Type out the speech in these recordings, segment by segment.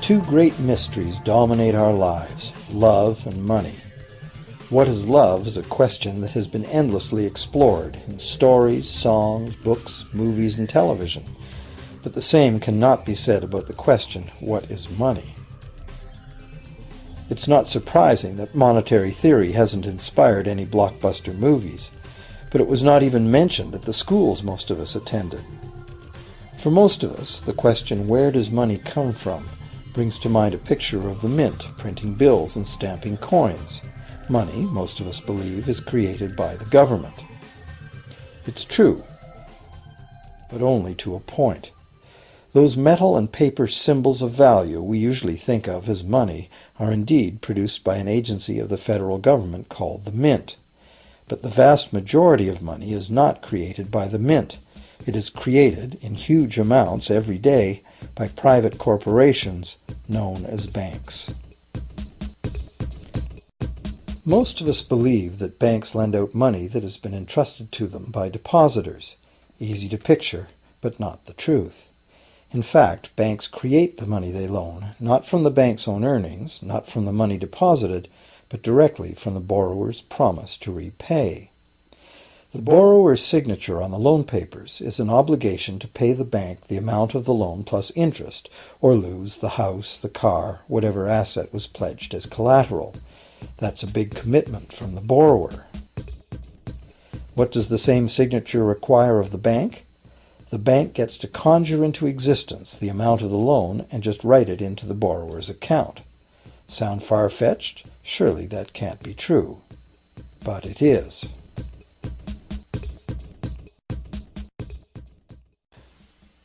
Two great mysteries dominate our lives, love and money. What is love is a question that has been endlessly explored in stories, songs, books, movies, and television. But the same cannot be said about the question, what is money? It's not surprising that monetary theory hasn't inspired any blockbuster movies, but it was not even mentioned at the schools most of us attended. For most of us, the question, where does money come from, brings to mind a picture of the mint printing bills and stamping coins. Money, most of us believe, is created by the government. It's true, but only to a point. Those metal and paper symbols of value we usually think of as money are indeed produced by an agency of the federal government called the mint. But the vast majority of money is not created by the mint. It is created in huge amounts every day by private corporations known as banks. Most of us believe that banks lend out money that has been entrusted to them by depositors. Easy to picture, but not the truth. In fact, banks create the money they loan, not from the bank's own earnings, not from the money deposited, but directly from the borrower's promise to repay. The borrower's signature on the loan papers is an obligation to pay the bank the amount of the loan plus interest, or lose the house, the car, whatever asset was pledged as collateral. That's a big commitment from the borrower. What does the same signature require of the bank? The bank gets to conjure into existence the amount of the loan and just write it into the borrower's account. Sound far-fetched? Surely that can't be true. But it is.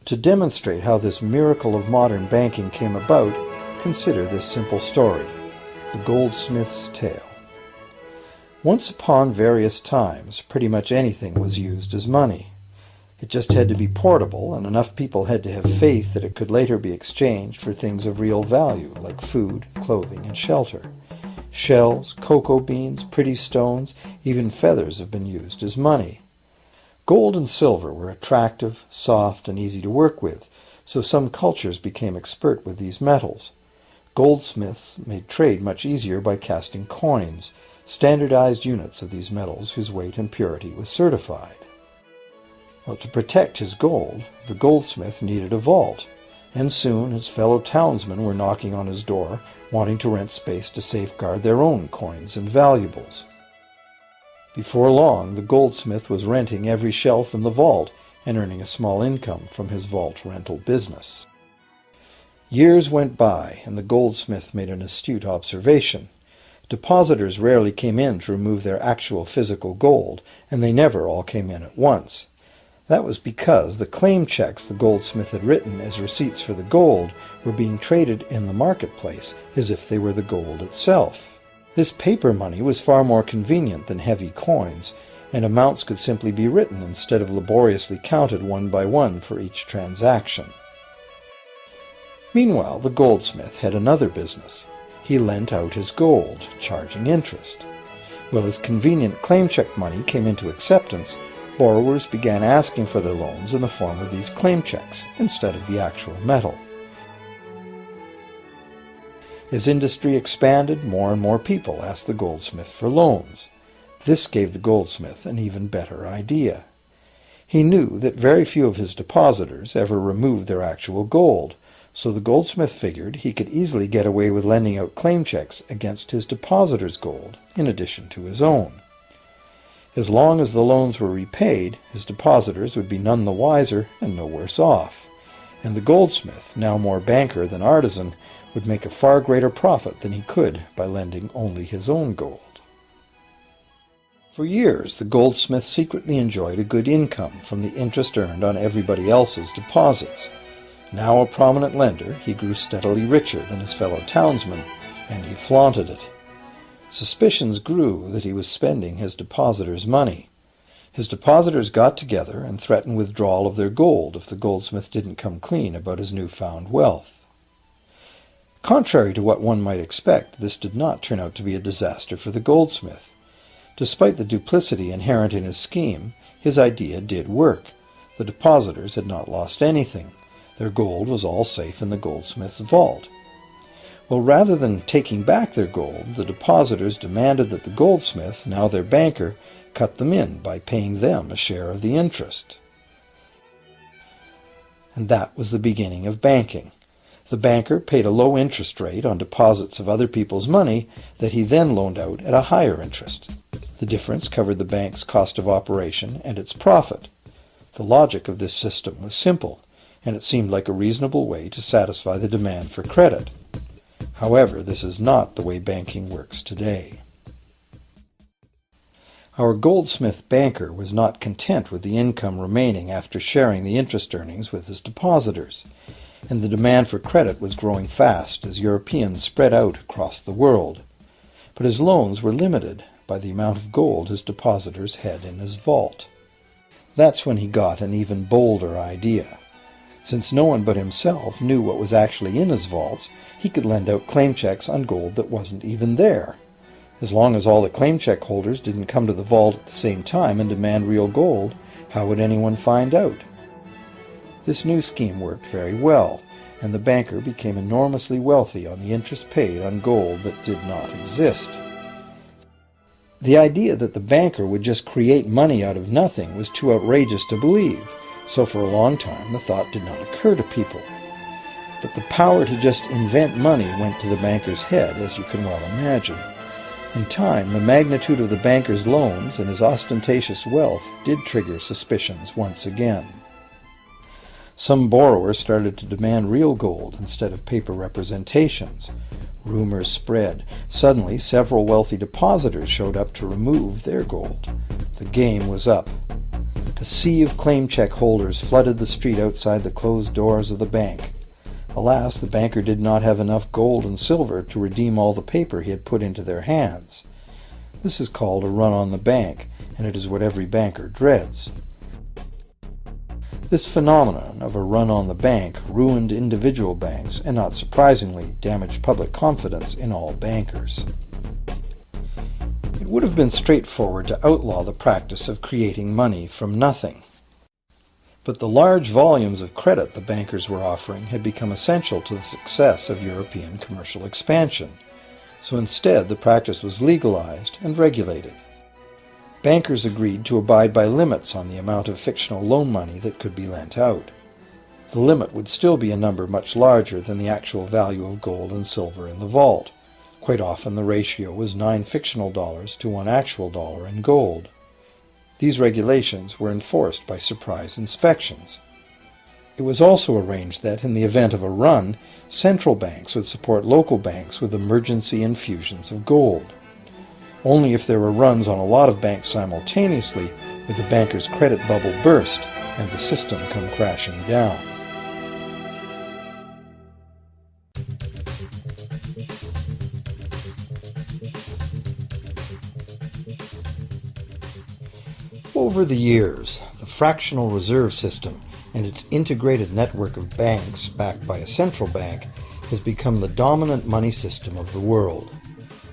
To demonstrate how this miracle of modern banking came about, consider this simple story, the goldsmith's tale. Once upon various times, pretty much anything was used as money. It just had to be portable, and enough people had to have faith that it could later be exchanged for things of real value, like food, clothing, and shelter. Shells, cocoa beans, pretty stones, even feathers have been used as money. Gold and silver were attractive, soft, and easy to work with, so some cultures became expert with these metals. Goldsmiths made trade much easier by casting coins, standardized units of these metals whose weight and purity was certified. Well, to protect his gold, the goldsmith needed a vault, and soon his fellow townsmen were knocking on his door, wanting to rent space to safeguard their own coins and valuables. Before long, the goldsmith was renting every shelf in the vault and earning a small income from his vault rental business. Years went by, and the goldsmith made an astute observation. Depositors rarely came in to remove their actual physical gold, and they never all came in at once. That was because the claim checks the goldsmith had written as receipts for the gold were being traded in the marketplace as if they were the gold itself. This paper money was far more convenient than heavy coins, and amounts could simply be written instead of laboriously counted one by one for each transaction. Meanwhile, the goldsmith had another business. He lent out his gold, charging interest. Well, as convenient claim check money came into acceptance, borrowers began asking for their loans in the form of these claim checks instead of the actual metal. As industry expanded, more and more people asked the goldsmith for loans. This gave the goldsmith an even better idea. He knew that very few of his depositors ever removed their actual gold, so the goldsmith figured he could easily get away with lending out claim checks against his depositors' gold, in addition to his own. As long as the loans were repaid, his depositors would be none the wiser and no worse off, and the goldsmith, now more banker than artisan, would make a far greater profit than he could by lending only his own gold. For years, the goldsmith secretly enjoyed a good income from the interest earned on everybody else's deposits. Now a prominent lender, he grew steadily richer than his fellow townsmen, and he flaunted it. Suspicions grew that he was spending his depositors' money. His depositors got together and threatened withdrawal of their gold if the goldsmith didn't come clean about his newfound wealth. Contrary to what one might expect, this did not turn out to be a disaster for the goldsmith. Despite the duplicity inherent in his scheme, his idea did work. The depositors had not lost anything. Their gold was all safe in the goldsmith's vault. Well, rather than taking back their gold, the depositors demanded that the goldsmith, now their banker, cut them in by paying them a share of the interest. And that was the beginning of banking. The banker paid a low interest rate on deposits of other people's money that he then loaned out at a higher interest. The difference covered the bank's cost of operation and its profit. The logic of this system was simple, and it seemed like a reasonable way to satisfy the demand for credit. However, this is not the way banking works today. Our goldsmith banker was not content with the income remaining after sharing the interest earnings with his depositors, and the demand for credit was growing fast as Europeans spread out across the world. But his loans were limited by the amount of gold his depositors had in his vault. That's when he got an even bolder idea. Since no one but himself knew what was actually in his vaults, he could lend out claim checks on gold that wasn't even there. As long as all the claim check holders didn't come to the vault at the same time and demand real gold, how would anyone find out? This new scheme worked very well, and the banker became enormously wealthy on the interest paid on gold that did not exist. The idea that the banker would just create money out of nothing was too outrageous to believe, so for a long time the thought did not occur to people. But the power to just invent money went to the banker's head, as you can well imagine. In time, the magnitude of the banker's loans and his ostentatious wealth did trigger suspicions once again. Some borrowers started to demand real gold instead of paper representations. Rumors spread. Suddenly, several wealthy depositors showed up to remove their gold. The game was up. A sea of claim check holders flooded the street outside the closed doors of the bank. Alas, the banker did not have enough gold and silver to redeem all the paper he had put into their hands. This is called a run on the bank, and it is what every banker dreads. This phenomenon of a run on the bank ruined individual banks and, not surprisingly, damaged public confidence in all bankers. It would have been straightforward to outlaw the practice of creating money from nothing. But the large volumes of credit the bankers were offering had become essential to the success of European commercial expansion, so instead the practice was legalized and regulated. Bankers agreed to abide by limits on the amount of fictional loan money that could be lent out. The limit would still be a number much larger than the actual value of gold and silver in the vault. Quite often the ratio was 9 fictional dollars to 1 actual dollar in gold. These regulations were enforced by surprise inspections. It was also arranged that, in the event of a run, central banks would support local banks with emergency infusions of gold. Only if there were runs on a lot of banks simultaneously would the banker's credit bubble burst and the system come crashing down. Over the years, the fractional reserve system and its integrated network of banks backed by a central bank has become the dominant money system of the world.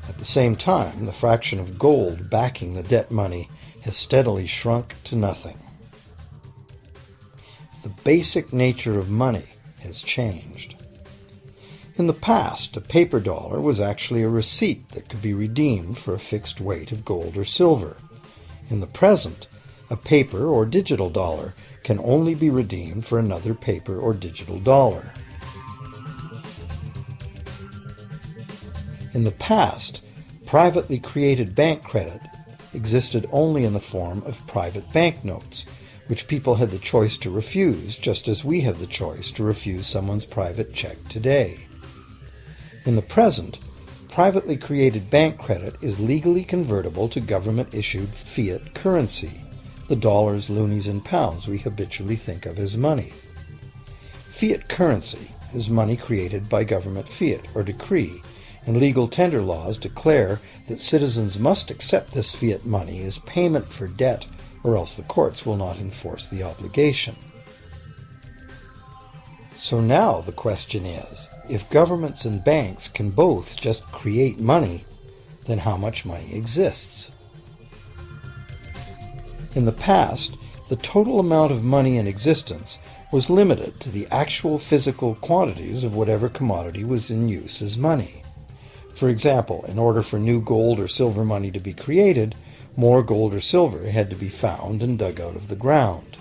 At the same time, the fraction of gold backing the debt money has steadily shrunk to nothing. The basic nature of money has changed. In the past, a paper dollar was actually a receipt that could be redeemed for a fixed weight of gold or silver. In the present, a paper or digital dollar can only be redeemed for another paper or digital dollar. In the past, privately created bank credit existed only in the form of private banknotes, which people had the choice to refuse, just as we have the choice to refuse someone's private check today. In the present, privately created bank credit is legally convertible to government-issued fiat currency, the dollars, loonies, and pounds we habitually think of as money. Fiat currency is money created by government fiat or decree, and legal tender laws declare that citizens must accept this fiat money as payment for debt, or else the courts will not enforce the obligation. So now the question is, if governments and banks can both just create money, then how much money exists? In the past, the total amount of money in existence was limited to the actual physical quantities of whatever commodity was in use as money. For example, in order for new gold or silver money to be created, more gold or silver had to be found and dug out of the ground.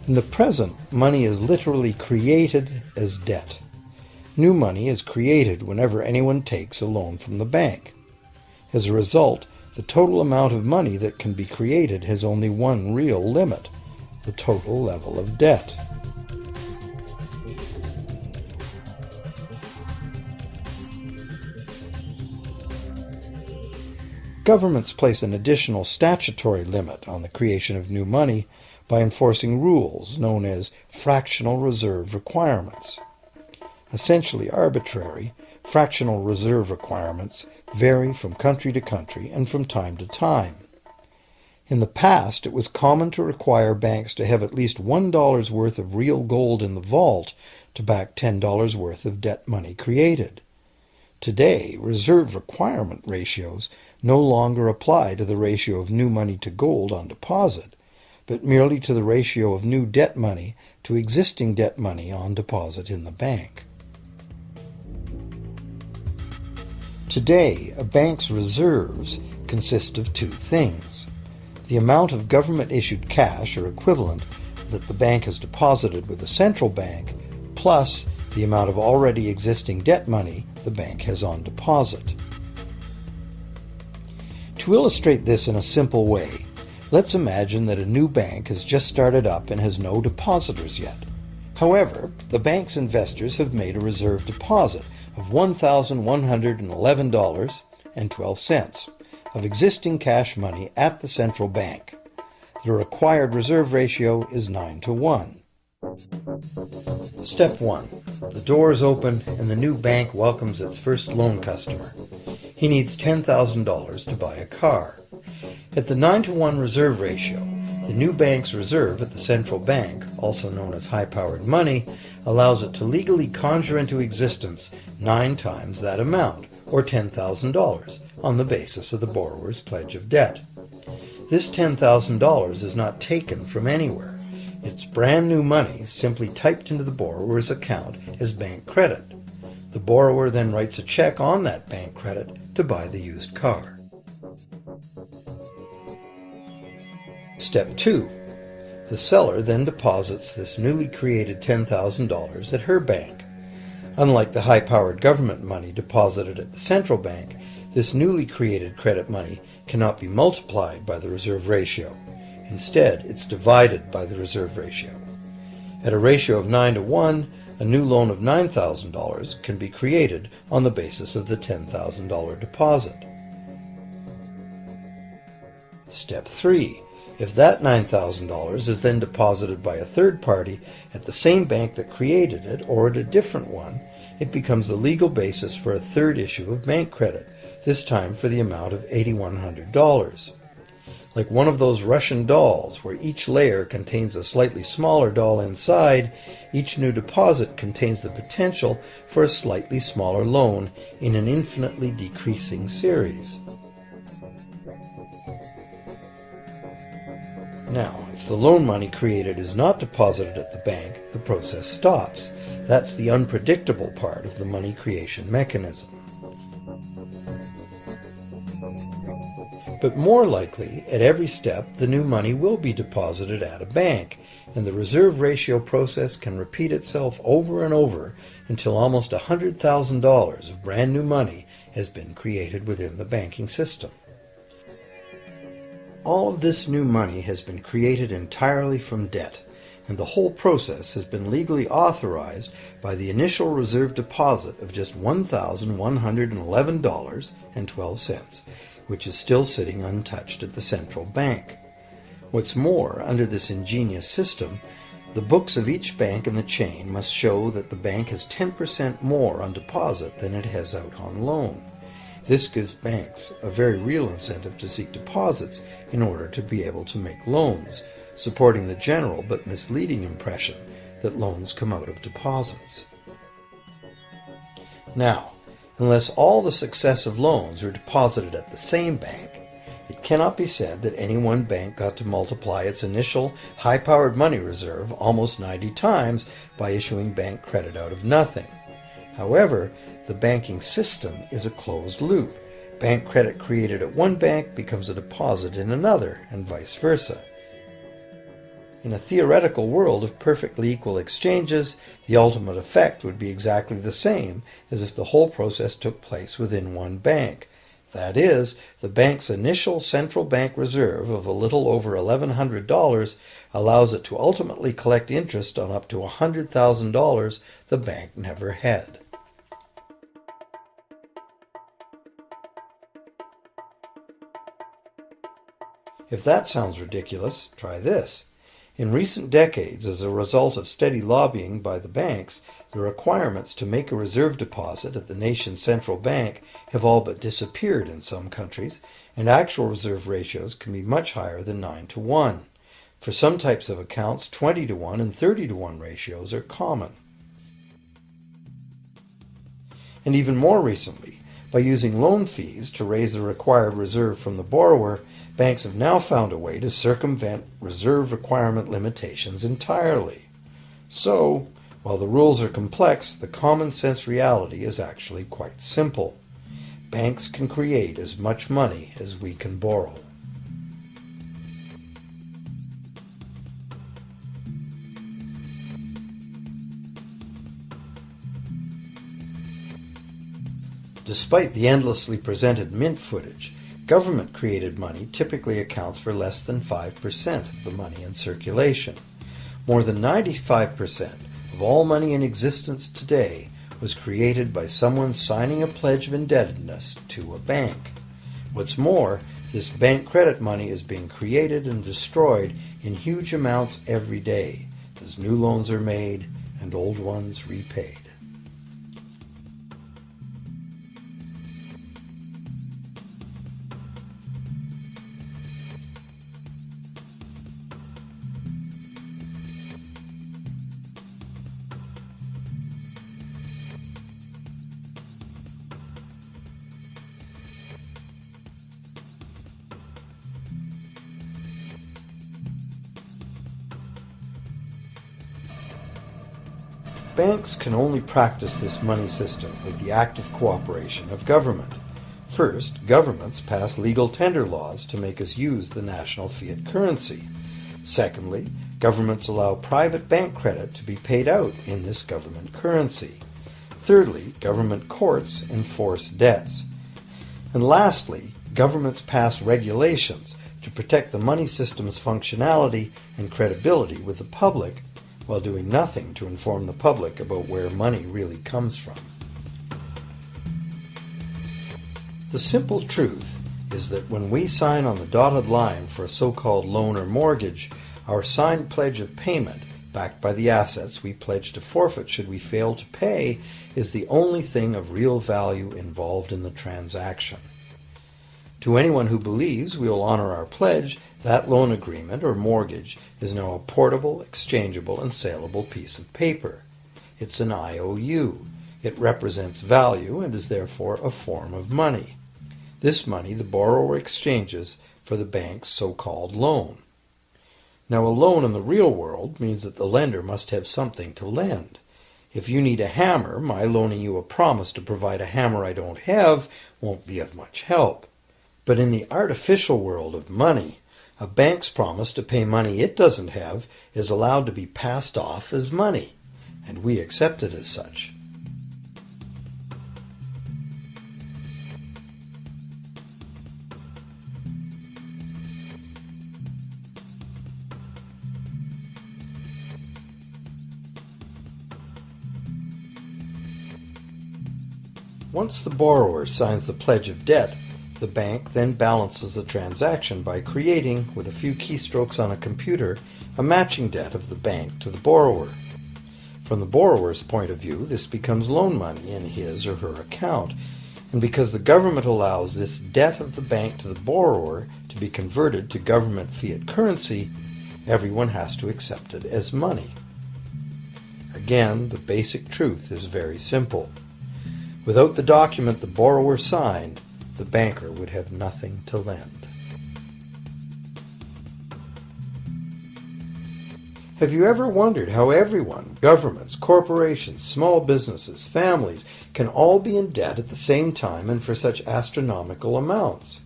In the present, money is literally created as debt. New money is created whenever anyone takes a loan from the bank. As a result, the total amount of money that can be created has only one real limit: the total level of debt. Governments place an additional statutory limit on the creation of new money by enforcing rules known as fractional reserve requirements. Essentially arbitrary, fractional reserve requirements vary from country to country and from time to time. In the past, it was common to require banks to have at least $1 worth of real gold in the vault to back $10 worth of debt money created. Today, reserve requirement ratios no longer apply to the ratio of new money to gold on deposit, but merely to the ratio of new debt money to existing debt money on deposit in the bank. Today, a bank's reserves consist of two things: the amount of government-issued cash or equivalent that the bank has deposited with the central bank, plus the amount of already existing debt money the bank has on deposit. To illustrate this in a simple way, let's imagine that a new bank has just started up and has no depositors yet. However, the bank's investors have made a reserve deposit of $1,111.12 of existing cash money at the central bank. The required reserve ratio is 9-to-1. Step 1. The door is open and the new bank welcomes its first loan customer. He needs $10,000 to buy a car. At the 9-to-1 reserve ratio, the new bank's reserve at the central bank, also known as high-powered money, allows it to legally conjure into existence 9 times that amount, or $10,000, on the basis of the borrower's pledge of debt. This $10,000 is not taken from anywhere. It's brand new money simply typed into the borrower's account as bank credit. The borrower then writes a check on that bank credit to buy the used car. Step 2. The seller then deposits this newly created $10,000 at her bank. Unlike the high-powered government money deposited at the central bank, this newly created credit money cannot be multiplied by the reserve ratio. Instead, it's divided by the reserve ratio. At a ratio of 9-to-1, a new loan of $9,000 can be created on the basis of the $10,000 deposit. Step 3. If that $9,000 is then deposited by a third party at the same bank that created it or at a different one, it becomes the legal basis for a third issue of bank credit, this time for the amount of $8,100. Like one of those Russian dolls where each layer contains a slightly smaller doll inside, each new deposit contains the potential for a slightly smaller loan in an infinitely decreasing series. Now, if the loan money created is not deposited at the bank, the process stops. That's the unpredictable part of the money creation mechanism. But more likely, at every step, the new money will be deposited at a bank, and the reserve ratio process can repeat itself over and over until almost $100,000 of brand new money has been created within the banking system. All of this new money has been created entirely from debt, and the whole process has been legally authorized by the initial reserve deposit of just $1,111.12, which is still sitting untouched at the central bank. What's more, under this ingenious system, the books of each bank in the chain must show that the bank has 10% more on deposit than it has out on loan. This gives banks a very real incentive to seek deposits in order to be able to make loans, supporting the general but misleading impression that loans come out of deposits. Now, unless all the successive loans are deposited at the same bank, it cannot be said that any one bank got to multiply its initial high-powered money reserve almost 90 times by issuing bank credit out of nothing. However, the banking system is a closed loop. Bank credit created at one bank becomes a deposit in another, and vice versa. In a theoretical world of perfectly equal exchanges, the ultimate effect would be exactly the same as if the whole process took place within one bank. That is, the bank's initial central bank reserve of a little over $1,100 allows it to ultimately collect interest on up to $100,000 the bank never had. If that sounds ridiculous, try this. In recent decades, as a result of steady lobbying by the banks, the requirements to make a reserve deposit at the nation's central bank have all but disappeared in some countries, and actual reserve ratios can be much higher than 9-to-1. For some types of accounts, 20-to-1 and 30-to-1 ratios are common. And even more recently, by using loan fees to raise the required reserve from the borrower, banks have now found a way to circumvent reserve requirement limitations entirely. So, while the rules are complex, the common sense reality is actually quite simple. Banks can create as much money as we can borrow. Despite the endlessly presented mint footage, government-created money typically accounts for less than 5% of the money in circulation. More than 95% of all money in existence today was created by someone signing a pledge of indebtedness to a bank. What's more, this bank credit money is being created and destroyed in huge amounts every day, as new loans are made and old ones repaid. Banks can only practice this money system with the active cooperation of government. First, governments pass legal tender laws to make us use the national fiat currency. Secondly, governments allow private bank credit to be paid out in this government currency. Thirdly, government courts enforce debts. And lastly, governments pass regulations to protect the money system's functionality and credibility with the public, while doing nothing to inform the public about where money really comes from. The simple truth is that when we sign on the dotted line for a so-called loan or mortgage, our signed pledge of payment, backed by the assets we pledge to forfeit should we fail to pay, is the only thing of real value involved in the transaction. To anyone who believes we will honor our pledge, that loan agreement or mortgage is now a portable, exchangeable, and saleable piece of paper. It's an IOU. It represents value and is therefore a form of money. This money the borrower exchanges for the bank's so-called loan. Now, a loan in the real world means that the lender must have something to lend. If you need a hammer, my loaning you a promise to provide a hammer I don't have won't be of much help. But in the artificial world of money, a bank's promise to pay money it doesn't have is allowed to be passed off as money, and we accept it as such. Once the borrower signs the pledge of debt, the bank then balances the transaction by creating, with a few keystrokes on a computer, a matching debt of the bank to the borrower. From the borrower's point of view, this becomes loan money in his or her account, and because the government allows this debt of the bank to the borrower to be converted to government fiat currency, everyone has to accept it as money. Again, the basic truth is very simple. Without the document the borrower signed, the banker would have nothing to lend. Have you ever wondered how everyone, governments, corporations, small businesses, families, can all be in debt at the same time and for such astronomical amounts?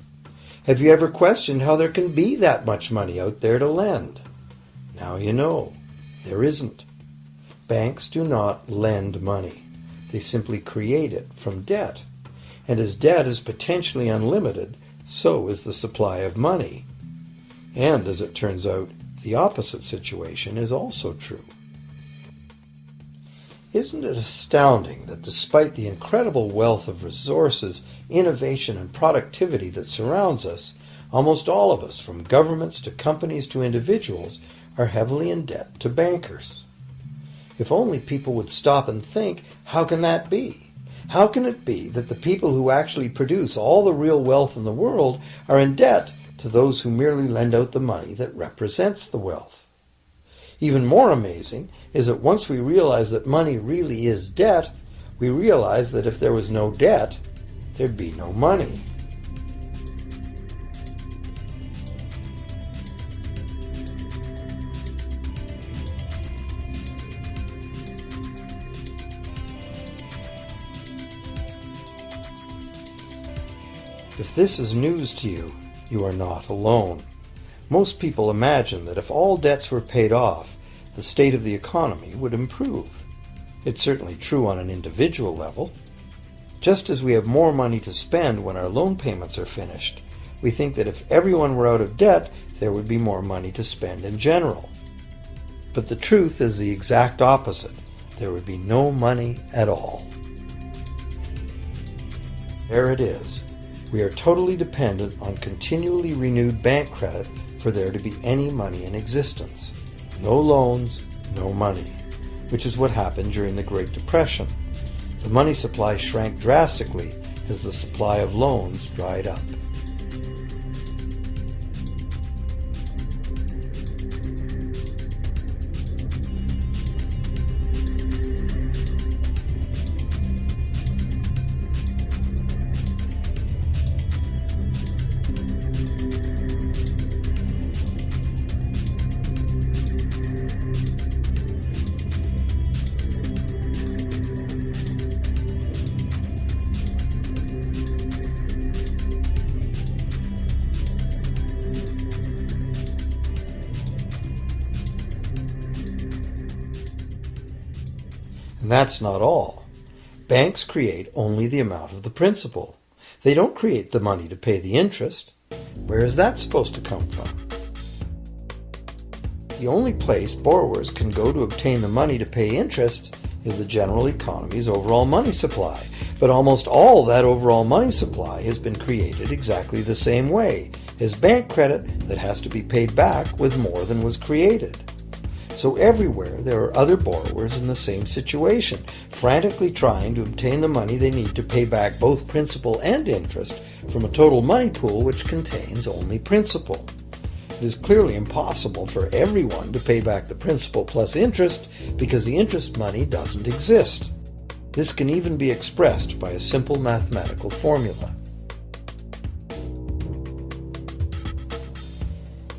Have you ever questioned how there can be that much money out there to lend? Now you know. There isn't. Banks do not lend money. They simply create it from debt. And as debt is potentially unlimited, so is the supply of money. And as it turns out, the opposite situation is also true. Isn't it astounding that despite the incredible wealth of resources, innovation, and productivity that surrounds us, almost all of us, from governments to companies to individuals, are heavily in debt to bankers? If only people would stop and think, how can that be? How can it be that the people who actually produce all the real wealth in the world are in debt to those who merely lend out the money that represents the wealth? Even more amazing is that once we realize that money really is debt, we realize that if there was no debt, there'd be no money. If this is news to you, you are not alone. Most people imagine that if all debts were paid off, the state of the economy would improve. It's certainly true on an individual level. Just as we have more money to spend when our loan payments are finished, we think that if everyone were out of debt, there would be more money to spend in general. But the truth is the exact opposite. There would be no money at all. There it is. We are totally dependent on continually renewed bank credit for there to be any money in existence. No loans, no money, which is what happened during the Great Depression. The money supply shrank drastically as the supply of loans dried up. And that's not all. Banks create only the amount of the principal. They don't create the money to pay the interest. Where is that supposed to come from? The only place borrowers can go to obtain the money to pay interest is the general economy's overall money supply. But almost all that overall money supply has been created exactly the same way, as bank credit that has to be paid back with more than was created. So everywhere there are other borrowers in the same situation, frantically trying to obtain the money they need to pay back both principal and interest from a total money pool which contains only principal. It is clearly impossible for everyone to pay back the principal plus interest because the interest money doesn't exist. This can even be expressed by a simple mathematical formula.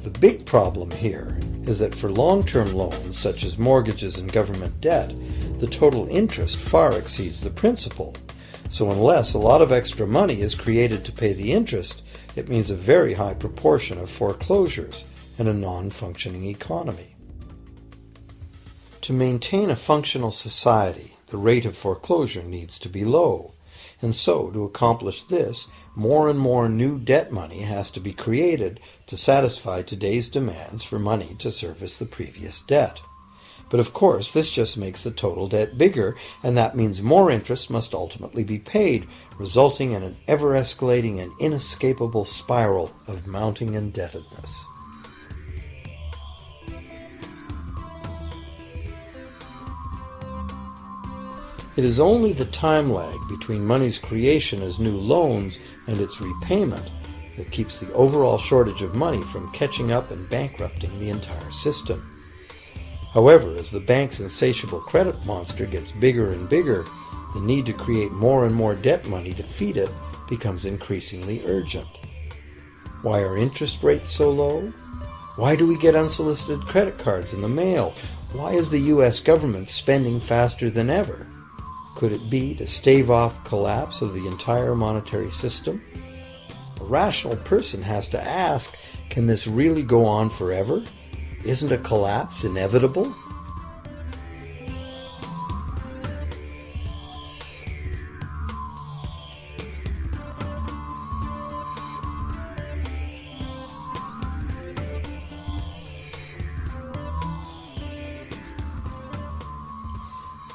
The big problem here is that for long-term loans, such as mortgages and government debt, the total interest far exceeds the principal. So unless a lot of extra money is created to pay the interest, it means a very high proportion of foreclosures and a non-functioning economy. To maintain a functional society, the rate of foreclosure needs to be low. And so, to accomplish this, more and more new debt money has to be created to satisfy today's demands for money to service the previous debt. But of course, this just makes the total debt bigger, and that means more interest must ultimately be paid, resulting in an ever-escalating and inescapable spiral of mounting indebtedness. It is only the time lag between money's creation as new loans and its repayment that keeps the overall shortage of money from catching up and bankrupting the entire system. However, as the bank's insatiable credit monster gets bigger and bigger, the need to create more and more debt money to feed it becomes increasingly urgent. Why are interest rates so low? Why do we get unsolicited credit cards in the mail? Why is the U.S. government spending faster than ever? Could it be to stave off collapse of the entire monetary system? A rational person has to ask, can this really go on forever? Isn't a collapse inevitable?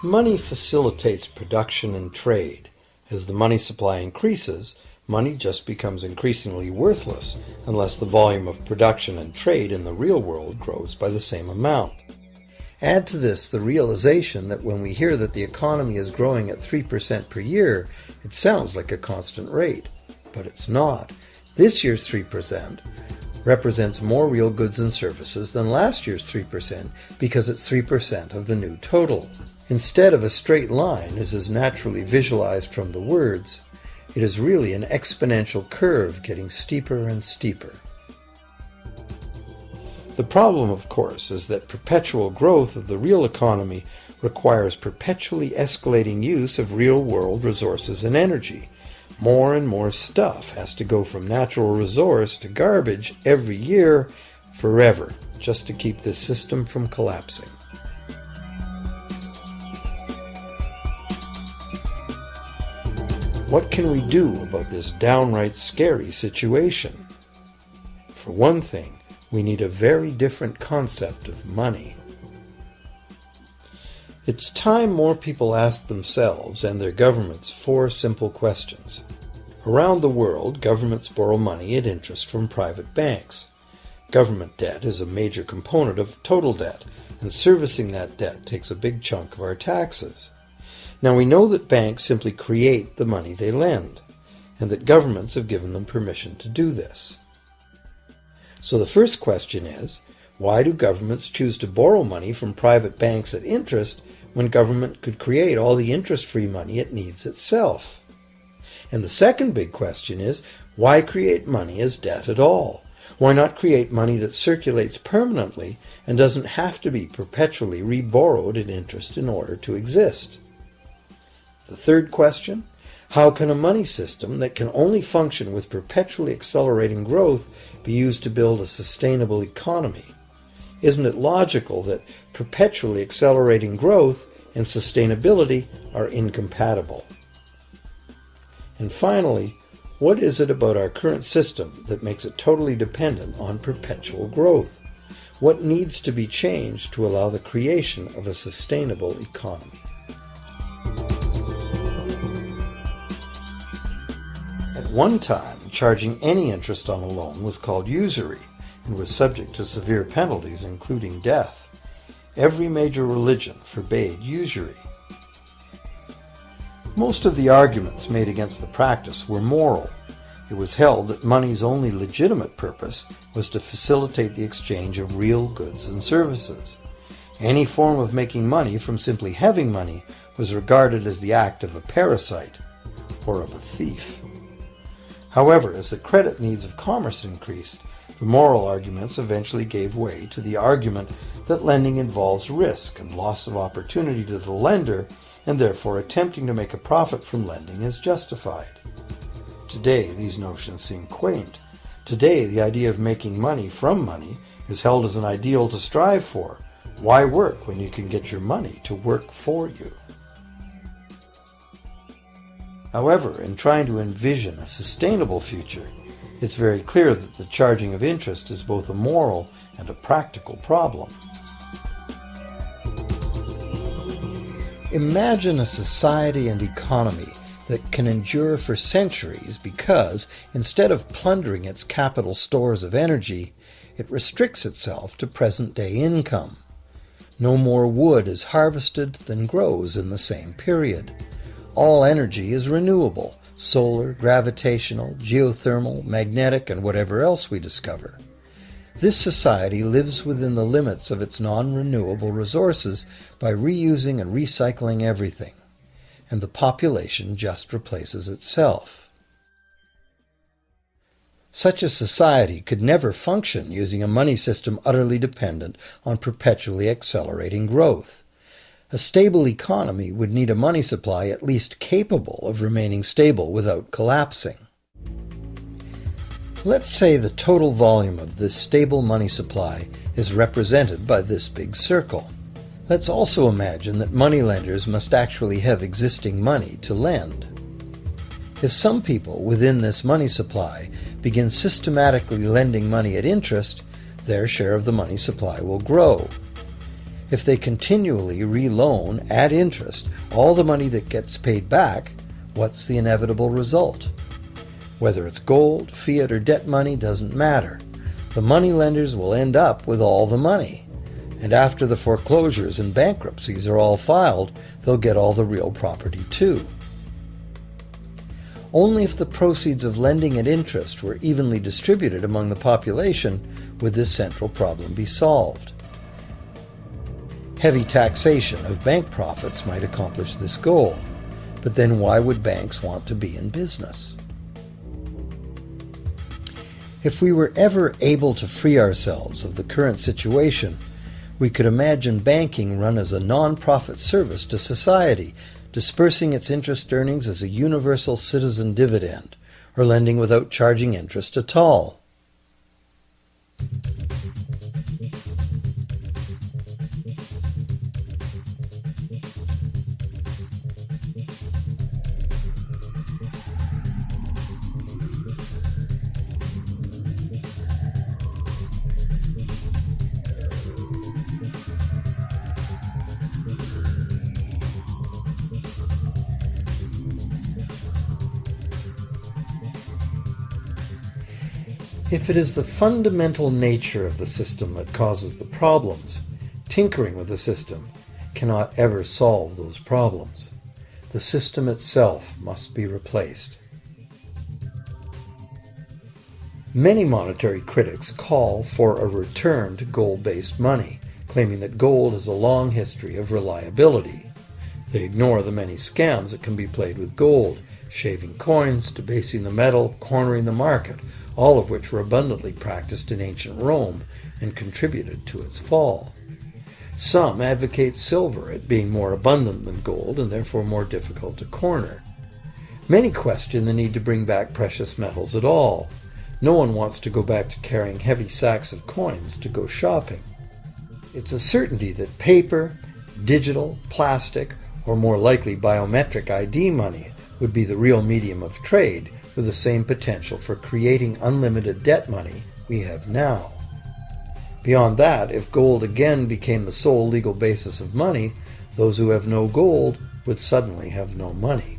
Money facilitates production and trade. As the money supply increases, money just becomes increasingly worthless unless the volume of production and trade in the real world grows by the same amount. Add to this the realization that when we hear that the economy is growing at 3% per year, it sounds like a constant rate, but it's not. This year's 3% represents more real goods and services than last year's 3% because it's 3% of the new total. Instead of a straight line, as is naturally visualized from the words, it is really an exponential curve getting steeper and steeper. The problem, of course, is that perpetual growth of the real economy requires perpetually escalating use of real-world resources and energy. More and more stuff has to go from natural resource to garbage every year, forever, just to keep this system from collapsing. What can we do about this downright scary situation? For one thing, we need a very different concept of money. It's time more people ask themselves and their governments 4 simple questions. Around the world, governments borrow money at interest from private banks. Government debt is a major component of total debt, and servicing that debt takes a big chunk of our taxes. Now we know that banks simply create the money they lend, and that governments have given them permission to do this. So the first question is, why do governments choose to borrow money from private banks at interest when government could create all the interest-free money it needs itself? And the second big question is, why create money as debt at all? Why not create money that circulates permanently and doesn't have to be perpetually reborrowed at interest in order to exist? The third question, how can a money system that can only function with perpetually accelerating growth be used to build a sustainable economy? Isn't it logical that perpetually accelerating growth and sustainability are incompatible? And finally, what is it about our current system that makes it totally dependent on perpetual growth? What needs to be changed to allow the creation of a sustainable economy? At one time, charging any interest on a loan was called usury and was subject to severe penalties, including death. Every major religion forbade usury. Most of the arguments made against the practice were moral. It was held that money's only legitimate purpose was to facilitate the exchange of real goods and services. Any form of making money from simply having money was regarded as the act of a parasite or of a thief. However, as the credit needs of commerce increased, the moral arguments eventually gave way to the argument that lending involves risk and loss of opportunity to the lender, and therefore attempting to make a profit from lending is justified. Today, these notions seem quaint. Today, the idea of making money from money is held as an ideal to strive for. Why work when you can get your money to work for you? However, in trying to envision a sustainable future, it's very clear that the charging of interest is both a moral and a practical problem. Imagine a society and economy that can endure for centuries because, instead of plundering its capital stores of energy, it restricts itself to present-day income. No more wood is harvested than grows in the same period. All energy is renewable, solar, gravitational, geothermal, magnetic, and whatever else we discover. This society lives within the limits of its non-renewable resources by reusing and recycling everything, and the population just replaces itself. Such a society could never function using a money system utterly dependent on perpetually accelerating growth. A stable economy would need a money supply at least capable of remaining stable without collapsing. Let's say the total volume of this stable money supply is represented by this big circle. Let's also imagine that moneylenders must actually have existing money to lend. If some people within this money supply begin systematically lending money at interest, their share of the money supply will grow. If they continually re-loan at interest all the money that gets paid back, what's the inevitable result? Whether it's gold, fiat, or debt money doesn't matter. The moneylenders will end up with all the money. And after the foreclosures and bankruptcies are all filed, they'll get all the real property too. Only if the proceeds of lending at interest were evenly distributed among the population would this central problem be solved. Heavy taxation of bank profits might accomplish this goal, but then why would banks want to be in business? If we were ever able to free ourselves of the current situation, we could imagine banking run as a non-profit service to society, dispersing its interest earnings as a universal citizen dividend, or lending without charging interest at all. If it is the fundamental nature of the system that causes the problems, tinkering with the system cannot ever solve those problems. The system itself must be replaced. Many monetary critics call for a return to gold-based money, claiming that gold has a long history of reliability. They ignore the many scams that can be played with gold, shaving coins, debasing the metal, cornering the market, all of which were abundantly practiced in ancient Rome and contributed to its fall. Some advocate silver, it being more abundant than gold and therefore more difficult to corner. Many question the need to bring back precious metals at all. No one wants to go back to carrying heavy sacks of coins to go shopping. It's a certainty that paper, digital, plastic, or more likely biometric ID money would be the real medium of trade, with the same potential for creating unlimited debt money we have now. Beyond that, if gold again became the sole legal basis of money, those who have no gold would suddenly have no money.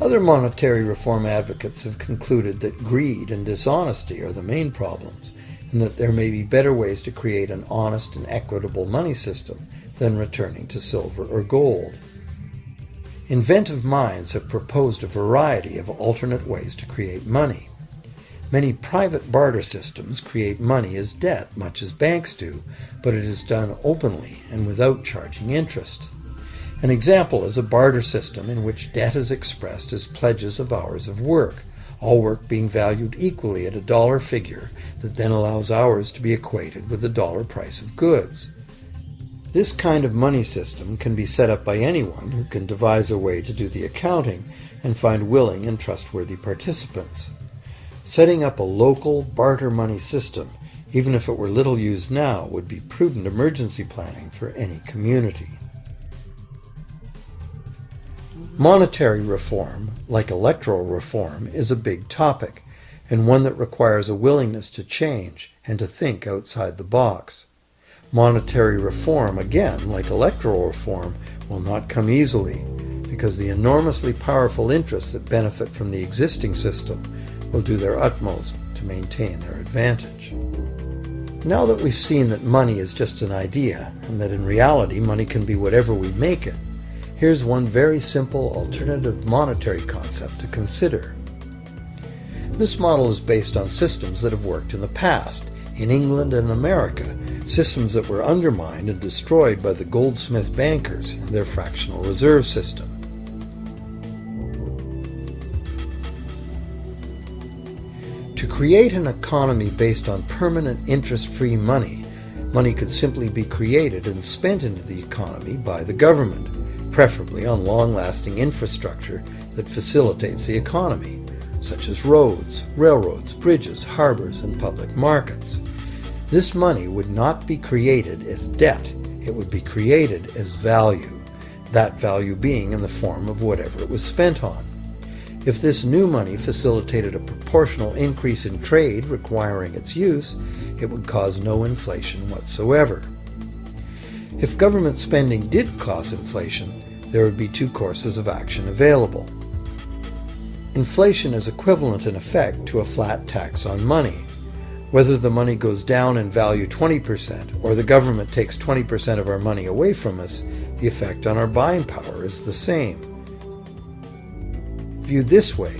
Other monetary reform advocates have concluded that greed and dishonesty are the main problems, and that there may be better ways to create an honest and equitable money system than returning to silver or gold. Inventive minds have proposed a variety of alternate ways to create money. Many private barter systems create money as debt, much as banks do, but it is done openly and without charging interest. An example is a barter system in which debt is expressed as pledges of hours of work, all work being valued equally at a dollar figure that then allows hours to be equated with the dollar price of goods. This kind of money system can be set up by anyone who can devise a way to do the accounting and find willing and trustworthy participants. Setting up a local barter money system, even if it were little used now, would be prudent emergency planning for any community. Monetary reform, like electoral reform, is a big topic, and one that requires a willingness to change and to think outside the box. Monetary reform, again, like electoral reform, will not come easily, because the enormously powerful interests that benefit from the existing system will do their utmost to maintain their advantage. Now that we've seen that money is just an idea, and that in reality money can be whatever we make it, here's one very simple alternative monetary concept to consider. This model is based on systems that have worked in the past, in England and America, systems that were undermined and destroyed by the goldsmith bankers and their fractional reserve system. create an economy based on permanent interest-free money, money could simply be created and spent into the economy by the government, preferably on long-lasting infrastructure that facilitates the economy, such as roads, railroads, bridges, harbors, and public markets. This money would not be created as debt, it would be created as value, that value being in the form of whatever it was spent on. If this new money facilitated a proportional increase in trade requiring its use, it would cause no inflation whatsoever. If government spending did cause inflation, there would be two courses of action available. Inflation is equivalent in effect to a flat tax on money. Whether the money goes down in value 20% or the government takes 20% of our money away from us, the effect on our buying power is the same. Viewed this way,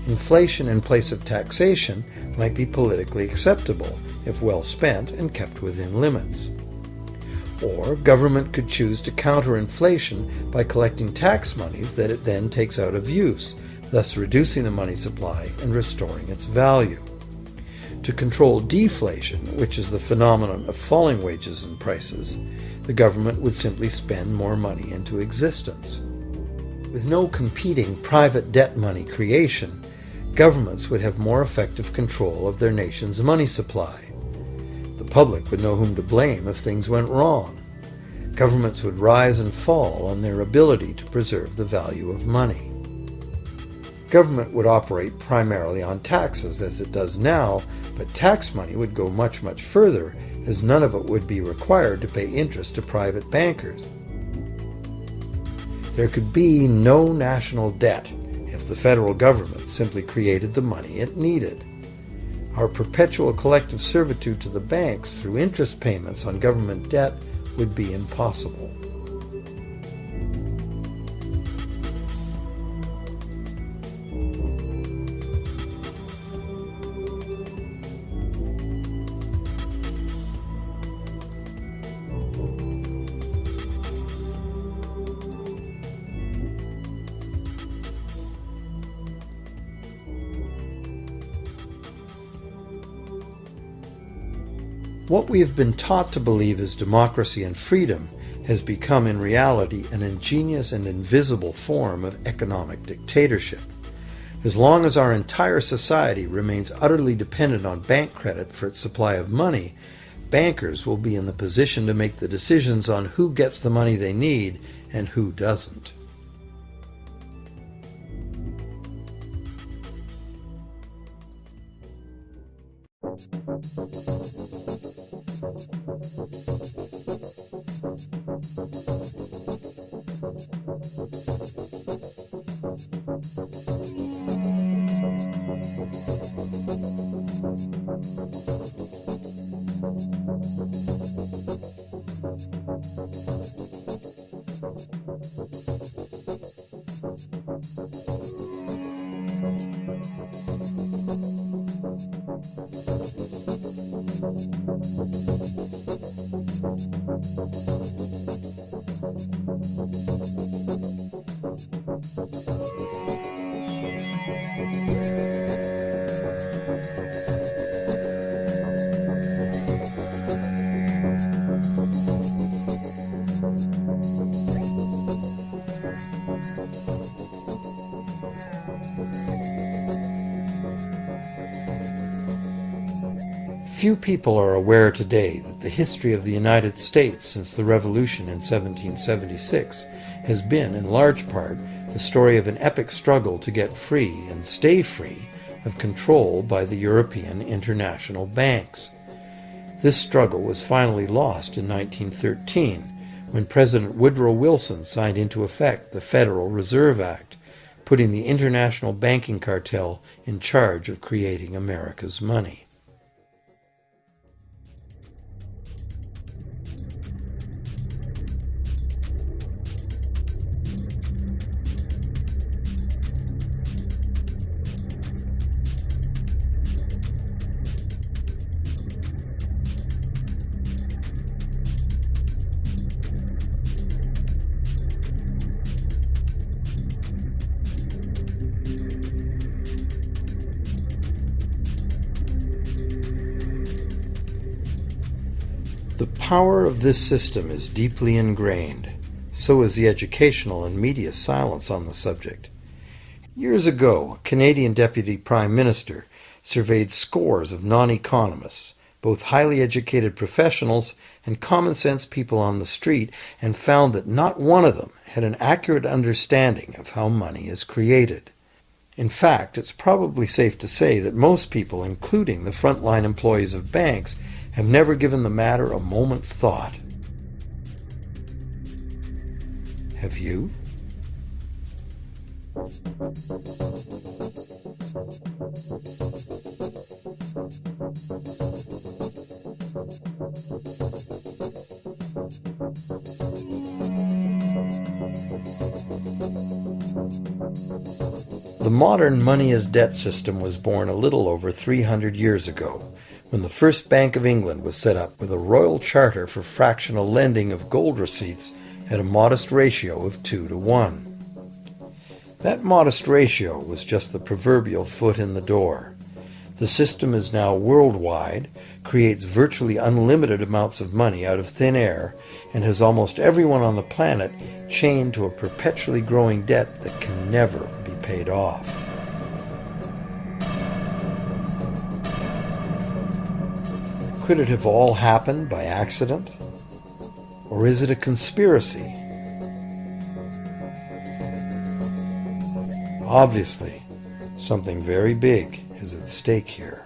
inflation in place of taxation might be politically acceptable if well spent and kept within limits. Or government could choose to counter inflation by collecting tax monies that it then takes out of use, thus reducing the money supply and restoring its value. To control deflation, which is the phenomenon of falling wages and prices, the government would simply spend more money into existence. With no competing private debt money creation, governments would have more effective control of their nation's money supply. The public would know whom to blame if things went wrong. Governments would rise and fall on their ability to preserve the value of money. Government would operate primarily on taxes, as it does now, but tax money would go much, much further, as none of it would be required to pay interest to private bankers. There could be no national debt if the federal government simply created the money it needed. Our perpetual collective servitude to the banks through interest payments on government debt would be impossible. What we have been taught to believe as democracy and freedom has become in reality an ingenious and invisible form of economic dictatorship. As long as our entire society remains utterly dependent on bank credit for its supply of money, bankers will be in the position to make the decisions on who gets the money they need and who doesn't. Few people are aware today that the history of the United States since the Revolution in 1776 has been, in large part, the story of an epic struggle to get free and stay free of control by the European international banks. This struggle was finally lost in 1913, when President Woodrow Wilson signed into effect the Federal Reserve Act, putting the international banking cartel in charge of creating America's money. power of this system is deeply ingrained. So is the educational and media silence on the subject. Years ago, a Canadian Deputy Prime Minister surveyed scores of non-economists, both highly educated professionals and common-sense people on the street, and found that not one of them had an accurate understanding of how money is created. In fact, it's probably safe to say that most people, including the frontline employees of banks, have never given the matter a moment's thought. Have you? The modern money as debt system was born a little over 300 years ago, when the first Bank of England was set up with a royal charter for fractional lending of gold receipts at a modest ratio of 2 to 1. That modest ratio was just the proverbial foot in the door. The system is now worldwide, creates virtually unlimited amounts of money out of thin air, and has almost everyone on the planet chained to a perpetually growing debt that can never be paid off. Could it have all happened by accident? Or is it a conspiracy? Obviously, something very big is at stake here.